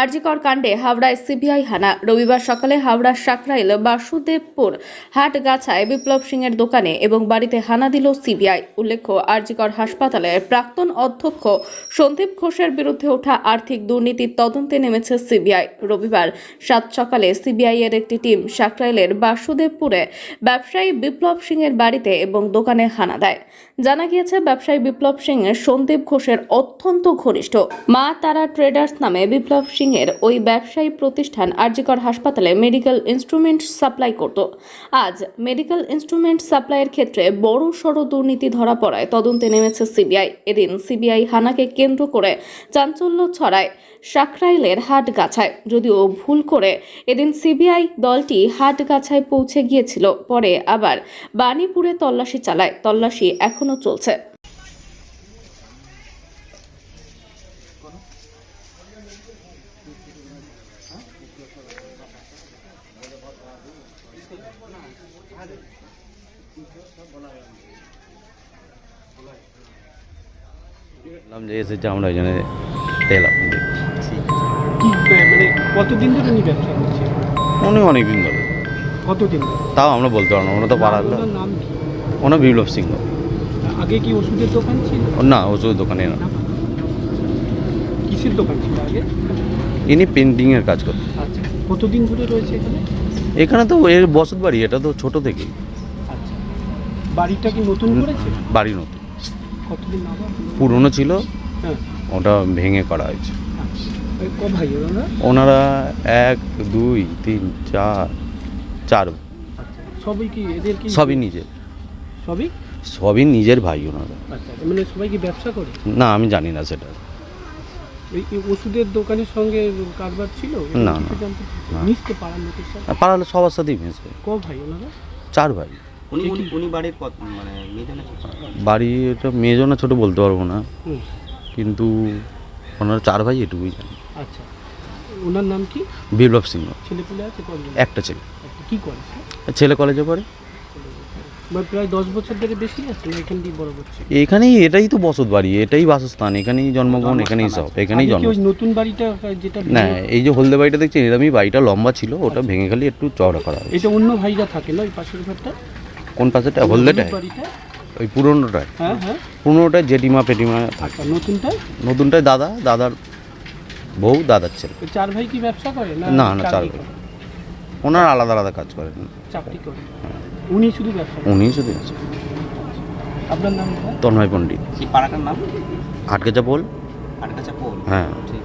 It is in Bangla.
আরজিকর কাণ্ডে হাওড়ায় সিবিআই হানা। রবিবার সকালে হাওড়ার সাকরাইল বাসুদেবপুর হাটগাছায় বিপ্লব সিংয়ের দোকানে এবং বাড়িতে হানা দিল সিবিআই। উল্লেখ্য, আরজিকর হাসপাতালের প্রাক্তন অধ্যক্ষ সন্দীপ ঘোষের বিরুদ্ধে ওঠা আর্থিক দুর্নীতির তদন্তে নেমেছে সিবিআই। রবিবার সাত সকালে সিবিআই এর একটি টিম সাকরাইলের বাসুদেবপুরে ব্যবসায়ী বিপ্লব সিংয়ের বাড়িতে এবং দোকানে হানা দেয়। জানা গিয়েছে, ব্যবসায়ী বিপ্লব সিং সন্দীপ ঘোষের অত্যন্ত ঘনিষ্ঠ। মা তারা ট্রেডার্স নামে বিপ্লব সিংয়ের ওই ব্যবসায়ী প্রতিষ্ঠান আরজিকর হাসপাতালে মেডিকেল ইনস্ট্রুমেন্ট সাপ্লাই করত। আজ মেডিকেল ইনস্ট্রুমেন্ট সাপ্লাইয়ের ক্ষেত্রে বড় সড় দুর্নীতি ধরা পড়ায় তদন্তে নেমেছে সিবিআই। এদিন সিবিআই হানাকে কেন্দ্র করে চাঞ্চল্য ছড়ায় সাকরাইলের হাটগাছায়। যদিও ভুল করে এদিন সিবিআই দলটি হাটগাছায় পৌঁছে গিয়েছিল, পরে আবার বাণীপুরে তল্লাশি চালায়। তল্লাশি এখনো চলছে। বললাম যে এসেছে, আমরা ওই জন্য এলাম। কি মানে কতদিন ধরে উনি ব্যবসা করছে? উনি অনেক দিন ধরে। কতদিন ধরে? তাও আমরা বলতে পারবো না, ওরা তো পাড়ার লোক। ওনার নাম কি? ওনার বিপ্লব সিংহ। আগে কি ওষুধের দোকান ছিল? না, ওষুধের দোকানে না। কিসের দোকান ছিল আগে? ইনি পেন্টিংয়ের কাজ করতেন। আচ্ছা, কতদিন ধরে রয়েছে এখানে? এখানে তো এর বসত বাড়ি, এটা তো ছোট থেকেই। আচ্ছা, বাড়িটা কি নতুন করেছে? বাড়ি নতুন, কতদিন আবার? পুরনো ছিল, হ্যাঁ। ওটা ভেঙে করা হয়েছে। আচ্ছা, এই ক ভাই ওরা? ওনারা 1 2 3 4 4। আচ্ছা, সবই কি এদের কি? সবই নিজের, সবই নিজের ভাই ওনারা। আচ্ছা, মানে সবাই কি ব্যবসা করে? না, আমি জানি না সেটা। এই ওষুধের দোকানের সঙ্গে কারবার ছিল? না, কিছু না। জানতে না। মিশতে পাড়ার লোকের সাথে? পাড়ার সবার সাথেই মিশে। ক ভাই ওনারা? 4 ভাই। উনি বাড়ির কত মানে মেয়েজন আছে? বাড়ি এটা মেয়েজনা ছোট বলতে পারবো না, হুম। কিন্তু ওনারা 4 ভাই, এটুকুই জানি। আচ্ছা, ওনার নাম কি? বিপ্লব সিংহ। ছেলেপুলে আছে কতজন? একটা ছেলে। কি করে সে? ছেলে কলেজে পড়ে। মানে প্রায় 10 বছর ধরে বেশি আছে না এখান দিয়ে বড় করছে? এখানেই, এটাই তো বসত বাড়ি, এটাই বাসস্থান, এখানেই জন্মগ্রহণ, এখানেই সব, এখানেই জন্ম। ওই নতুন বাড়িটা যেটা না, এই যে হলদে বাড়িটা দেখছেন, এরকমই বাড়িটা লম্বা ছিল, ওটা ভেঙে খালি একটু চওড়া করা হয়েছে। এটা অন্য ভাইরা থাকে না ওই পাশের ঘরটা? কোন পাশেটা? হলদেটায়? বাড়িটা? ওই পুরনোটায়। হ্যাঁ হ্যাঁ। পুরনোটায় জেঠিমা পেটিমা থাকে। আচ্ছা, নতুনটায়? নতুনটায় দাদা, দাদার বউ, দাদার ছেলে। ওই 4 ভাই কি ব্যবসা করে না? না, 4 চাকরি ভাই। করে? ওনারা আলাদা আলাদা কাজ করেন। চাকরি করে। উনি শুধু ব্যবসা করে? উনি শুধু আছে। আপনার নাম? তন্ময় পণ্ডিত। কি পাড়াটার নাম? আটকেচা পোল। আটকাছা পোল। হ্যাঁ। ঠিক